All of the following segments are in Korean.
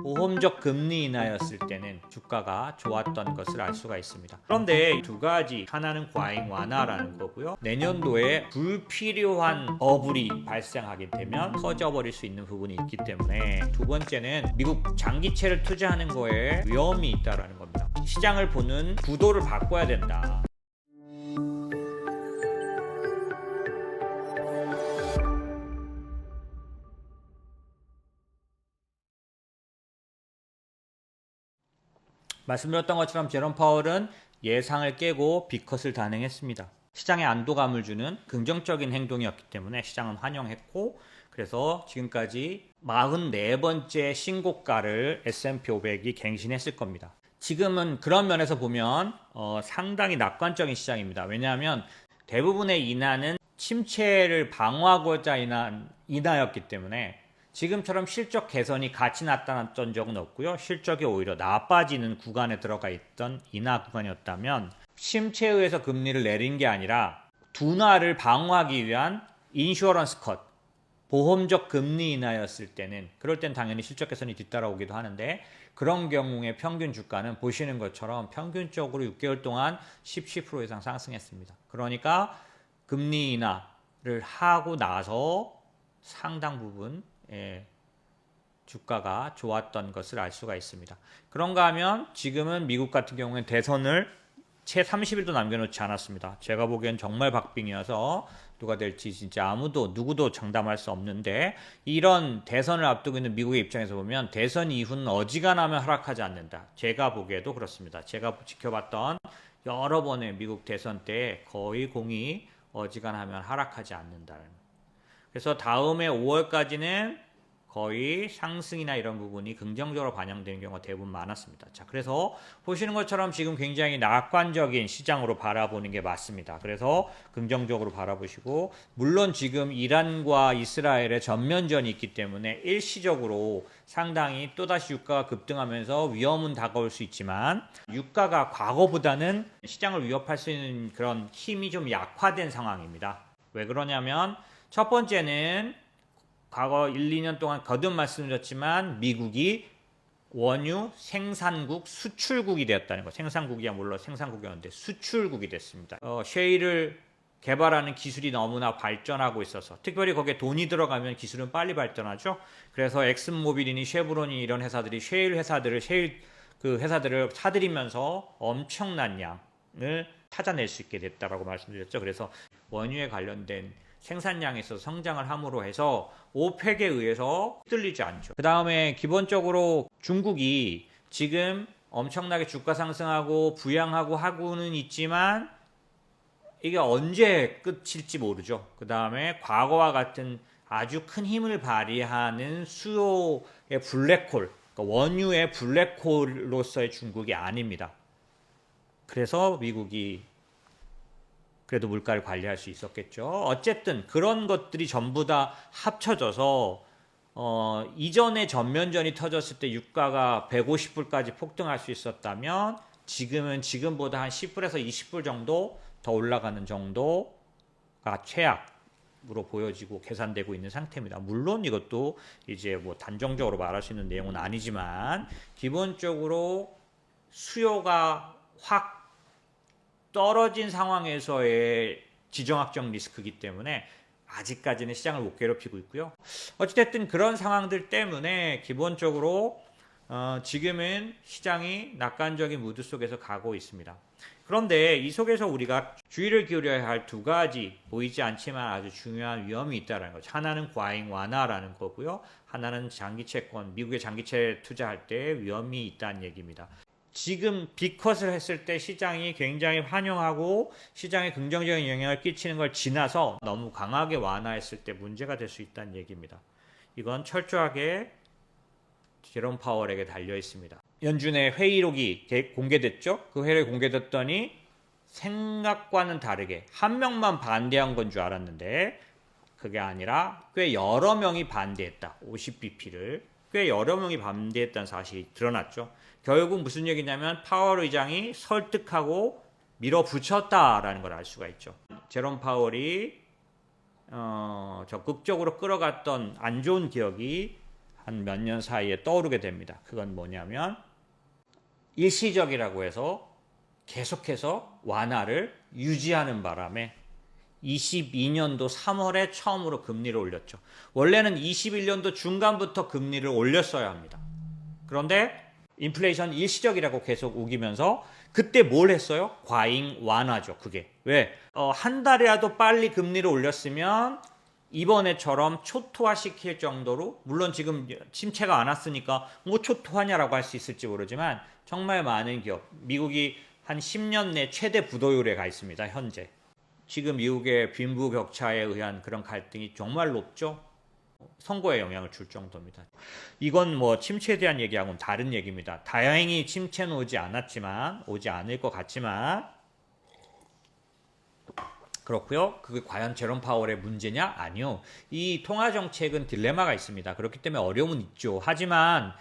보험적 금리 인하였을 때는 주가가 좋았던 것을 알 수가 있습니다. 그런데 두 가지, 하나는 과잉 완화라는 거고요. 내년도에 불필요한 버블이 발생하게 되면 터져버릴 수 있는 부분이 있기 때문에, 두 번째는 미국 장기채를 투자하는 거에 위험이 있다는 겁니다. 시장을 보는 구도를 바꿔야 된다. 말씀드렸던 것처럼 제롬 파월은 예상을 깨고 B컷을 단행했습니다. 시장에 안도감을 주는 긍정적인 행동이었기 때문에 시장은 환영했고, 그래서 지금까지 44번째 신고가를 S&P 500이 갱신했을 겁니다. 지금은 그런 면에서 보면 상당히 낙관적인 시장입니다. 왜냐하면 대부분의 인하는 침체를 방어하고자 인하였기 때문에 지금처럼 실적 개선이 같이 나타났던 적은 없고요. 실적이 오히려 나빠지는 구간에 들어가 있던 인하 구간이었다면, 침체에 의해서 금리를 내린 게 아니라 둔화를 방어하기 위한 인슈어런스 컷, 보험적 금리 인하였을 때는, 그럴 땐 당연히 실적 개선이 뒤따라오기도 하는데, 그런 경우에 평균 주가는 보시는 것처럼 평균적으로 6개월 동안 10% 이상 상승했습니다. 그러니까 금리 인하를 하고 나서 상당 부분 주가가 좋았던 것을 알 수가 있습니다. 그런가 하면 지금은 미국 같은 경우는 대선을 채 30일도 남겨놓지 않았습니다. 제가 보기엔 정말 박빙이어서 누가 될지 진짜 누구도 장담할 수 없는데, 이런 대선을 앞두고 있는 미국의 입장에서 보면 대선 이후는 어지간하면 하락하지 않는다. 제가 보기에도 그렇습니다. 제가 지켜봤던 여러 번의 미국 대선 때 거의 공이 어지간하면 하락하지 않는다는. 그래서 다음에 5월까지는 거의 상승이나 이런 부분이 긍정적으로 반영되는 경우가 대부분 많았습니다. 자, 그래서 보시는 것처럼 지금 굉장히 낙관적인 시장으로 바라보는 게 맞습니다. 그래서 긍정적으로 바라보시고, 물론 지금 이란과 이스라엘의 전면전이 있기 때문에 일시적으로 상당히 또다시 유가가 급등하면서 위험은 다가올 수 있지만, 유가가 과거보다는 시장을 위협할 수 있는 그런 힘이 좀 약화된 상황입니다. 왜 그러냐면, 첫 번째는 과거 1, 2년 동안 거듭 말씀드렸지만 미국이 원유 생산국, 수출국이 되었다는 거. 생산국이야 물론 생산국이었는데 수출국이 됐습니다. 셰일을 개발하는 기술이 너무나 발전하고 있어서, 특별히 거기에 돈이 들어가면 기술은 빨리 발전하죠. 그래서 엑슨모빌이니 쉐브론이 이런 회사들이 셰일 회사들을 사들이면서 엄청난 양을 찾아낼 수 있게 됐다라고 말씀드렸죠. 그래서 원유에 관련된 생산량에서 성장을 함으로 해서 오펙에 의해서 흔들리지 않죠. 그 다음에 기본적으로 중국이 지금 엄청나게 주가 상승하고 부양하고 하고는 있지만 이게 언제 끝일지 모르죠. 그 다음에 과거와 같은 아주 큰 힘을 발휘하는 수요의 블랙홀, 그러니까 원유의 블랙홀로서의 중국이 아닙니다. 그래서 미국이 그래도 물가를 관리할 수 있었겠죠. 어쨌든 그런 것들이 전부 다 합쳐져서 이전에 전면전이 터졌을 때 유가가 150불까지 폭등할 수 있었다면, 지금은 지금보다 한 10불에서 20불 정도 더 올라가는 정도가 최악으로 보여지고 계산되고 있는 상태입니다. 물론 이것도 이제 뭐 단정적으로 말할 수 있는 내용은 아니지만, 기본적으로 수요가 확 떨어진 상황에서의 지정학적 리스크이기 때문에 아직까지는 시장을 못 괴롭히고 있고요. 어찌됐든 그런 상황들 때문에 기본적으로 지금은 시장이 낙관적인 무드 속에서 가고 있습니다. 그런데 이 속에서 우리가 주의를 기울여야 할 두 가지, 보이지 않지만 아주 중요한 위험이 있다는 거죠. 하나는 과잉 완화라는 거고요. 하나는 장기채권, 미국의 장기채 투자할 때 위험이 있다는 얘기입니다. 지금 B컷을 했을 때 시장이 굉장히 환영하고 시장에 긍정적인 영향을 끼치는 걸 지나서 너무 강하게 완화했을 때 문제가 될 수 있다는 얘기입니다. 이건 철저하게 제롬 파월에게 달려 있습니다. 연준의 회의록이 공개됐죠. 그 회의록이 공개됐더니 생각과는 다르게 한 명만 반대한 건 줄 알았는데 그게 아니라 꽤 여러 명이 반대했다. 50bp를 꽤 여러 명이 반대했다는 사실이 드러났죠. 결국 무슨 얘기냐면 파월 의장이 설득하고 밀어붙였다라는 걸 알 수가 있죠. 제롬 파월이 적극적으로 끌어갔던 안 좋은 기억이 한 몇 년 사이에 떠오르게 됩니다. 그건 뭐냐면 일시적이라고 해서 계속해서 완화를 유지하는 바람에 22년도 3월에 처음으로 금리를 올렸죠. 원래는 21년도 중간부터 금리를 올렸어야 합니다. 그런데 인플레이션 일시적이라고 계속 우기면서 그때 뭘 했어요? 과잉 완화죠. 그게 왜? 한 달이라도 빨리 금리를 올렸으면 이번에처럼 초토화시킬 정도로, 물론 지금 침체가 안 왔으니까 뭐 초토화냐라고 할 수 있을지 모르지만 정말 많은 기업, 미국이 한 10년 내 최대 부도율에 가 있습니다. 현재 지금 미국의 빈부격차에 의한 그런 갈등이 정말 높죠. 선거에 영향을 줄 정도입니다. 이건 뭐 침체에 대한 얘기하고는 다른 얘기입니다. 다행히 침체는 오지 않을 것 같지만 그렇고요. 그게 과연 제롬 파월의 문제냐? 아니요. 이 통화 정책은 딜레마가 있습니다. 그렇기 때문에 어려움은 있죠. 하지만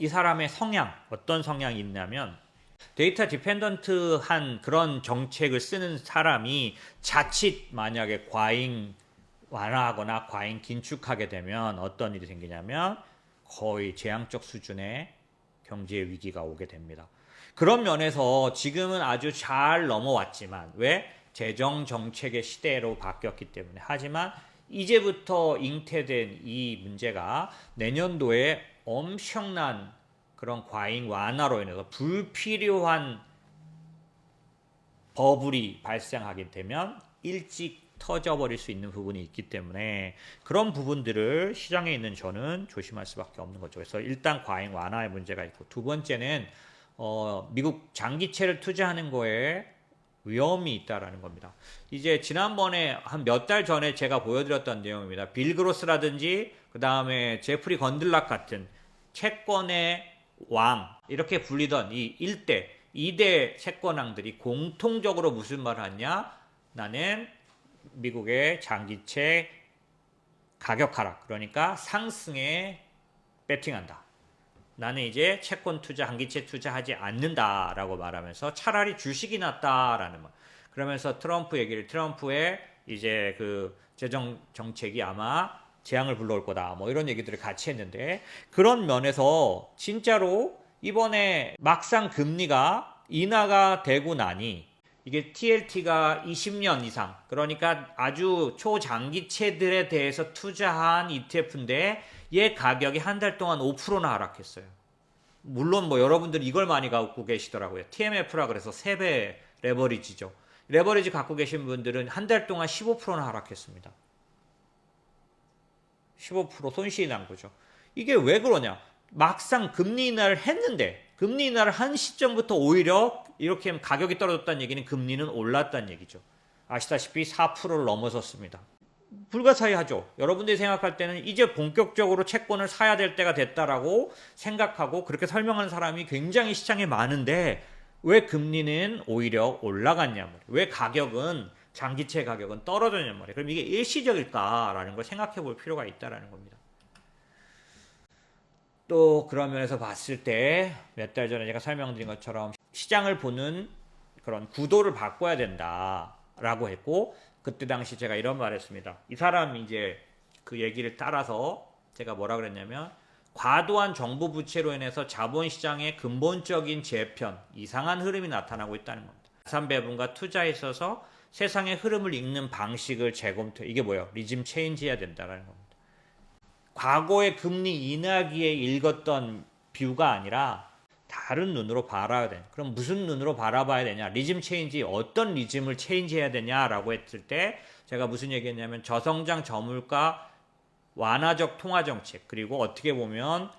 이 사람의 성향, 어떤 성향이 있냐면 데이터 디펜던트한 그런 정책을 쓰는 사람이 자칫 만약에 과잉 완화하거나 과잉 긴축하게 되면 어떤 일이 생기냐면 거의 재앙적 수준의 경제 위기가 오게 됩니다. 그런 면에서 지금은 아주 잘 넘어왔지만 왜? 재정 정책의 시대로 바뀌었기 때문에. 하지만 이제부터 잉태된 이 문제가 내년도에 엄청난 그런 과잉 완화로 인해서 불필요한 버블이 발생하게 되면 일찍 터져버릴 수 있는 부분이 있기 때문에 그런 부분들을 시장에 있는 저는 조심할 수밖에 없는 거죠. 그래서 일단 과잉 완화의 문제가 있고, 두 번째는 미국 장기채를 투자하는 거에 위험이 있다라는 겁니다. 이제 지난번에 한 몇 달 전에 제가 보여드렸던 내용입니다. 빌 그로스라든지 그 다음에 제프리 건들락 같은 채권의 왕 이렇게 불리던 이 1대, 2대 채권왕들이 공통적으로 무슨 말을 하냐? 나는 미국의 장기채 가격 하락, 그러니까 상승에 베팅한다. 나는 이제 채권 투자, 장기채 투자하지 않는다라고 말하면서 차라리 주식이 낫다라는 말. 그러면서 트럼프의 이제 그 재정 정책이 아마 재앙을 불러올 거다. 뭐 이런 얘기들을 같이 했는데, 그런 면에서 진짜로 이번에 막상 금리가 인하가 되고 나니 이게 TLT가 20년 이상, 그러니까 아주 초장기채들에 대해서 투자한 ETF인데 얘 가격이 한 달 동안 5%나 하락했어요. 물론 뭐 여러분들이 이걸 많이 갖고 계시더라고요. TMF라 그래서 3배 레버리지죠. 레버리지 갖고 계신 분들은 한 달 동안 15%나 하락했습니다. 15% 손실이 난 거죠. 이게 왜 그러냐? 막상 금리 인하를 했는데, 금리 인하를 한 시점부터 오히려 이렇게 가격이 떨어졌다는 얘기는 금리는 올랐다는 얘기죠. 아시다시피 4%를 넘어섰습니다. 불가사의하죠. 여러분들이 생각할 때는 이제 본격적으로 채권을 사야 될 때가 됐다라고 생각하고 그렇게 설명하는 사람이 굉장히 시장에 많은데 왜 금리는 오히려 올라갔냐 말이에요. 왜 가격은, 장기채 가격은 떨어졌냐 말이에요. 그럼 이게 일시적일까라는 걸 생각해 볼 필요가 있다라는 겁니다. 또 그런 면에서 봤을 때 몇 달 전에 제가 설명드린 것처럼 시장을 보는 그런 구도를 바꿔야 된다라고 했고, 그때 당시 제가 이런 말을 했습니다. 이 사람이 이제 그 얘기를 따라서 제가 뭐라 그랬냐면, 과도한 정부 부채로 인해서 자본시장의 근본적인 재편, 이상한 흐름이 나타나고 있다는 겁니다. 자산 배분과 투자에 있어서 세상의 흐름을 읽는 방식을 재검토해. 이게 뭐예요? 리즘 체인지 해야 된다는 겁니다. 과거의 금리 인하기에 읽었던 뷰가 아니라 다른 눈으로 바라봐야 돼. 그럼 무슨 눈으로 바라봐야 되냐? 리즘 체인지, 어떤 리즘을 체인지해야 되냐라고 했을 때 제가 무슨 얘기했냐면 저성장 저물가 완화적 통화정책, 그리고 어떻게 보면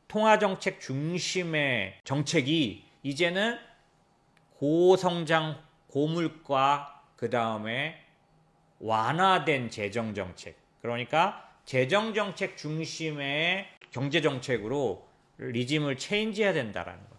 통화정책 중심의 정책이 이제는 고성장 고물가, 그 다음에 완화된 재정정책, 그러니까 재정정책 중심의 경제정책으로 리즘을 체인지해야 된다라는 거.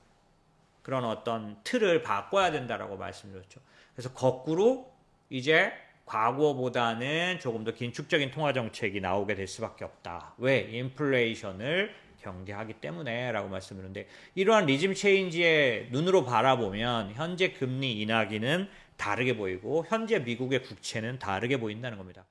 그런 어떤 틀을 바꿔야 된다라고 말씀드렸죠. 그래서 거꾸로 이제 과거보다는 조금 더 긴축적인 통화정책이 나오게 될 수밖에 없다. 왜? 인플레이션을 경계하기 때문에 라고 말씀드렸는데, 이러한 리즘 체인지의 눈으로 바라보면 현재 금리 인하기는 다르게 보이고 현재 미국의 국채는 다르게 보인다는 겁니다.